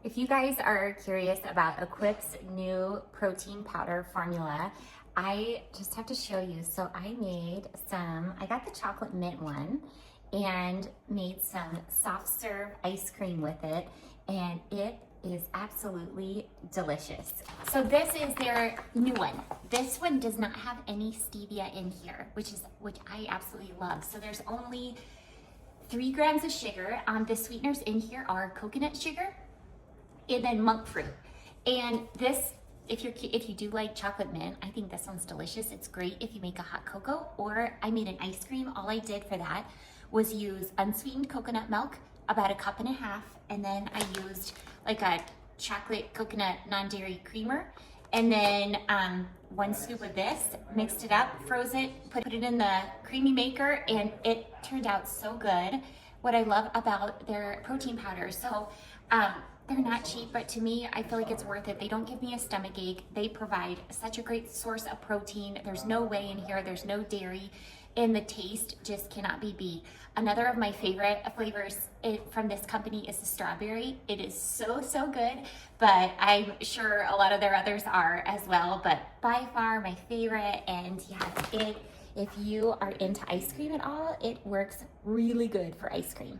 If you guys are curious about Equip's new protein powder formula, I just have to show you. So I got the chocolate mint one and made some soft serve ice cream with it, and it is absolutely delicious. So this is their new one. This one does not have any stevia in here, which I absolutely love. So there's only 3 grams of sugar. The sweeteners in here are coconut sugar and then monk fruit. And this, if you do like chocolate mint, I think this one's delicious. It's great if you make a hot cocoa, or I made an ice cream. All I did for that was use unsweetened coconut milk, about 1.5 cups, and then I used like a chocolate coconut non-dairy creamer, and then 1 scoop of this, mixed it up, froze it, put it in the creamy maker, and it turned out so good. What I love about their protein powders, so they're not cheap, but to me, I feel like it's worth it. They don't give me a stomach ache. They provide such a great source of protein. There's no whey in here, there's no dairy, and the taste just cannot be beat. Another of my favorite flavors from this company is the strawberry. It is so, so good, but I'm sure a lot of their others are as well, but by far my favorite. And yeah, if you are into ice cream at all, it works really good for ice cream.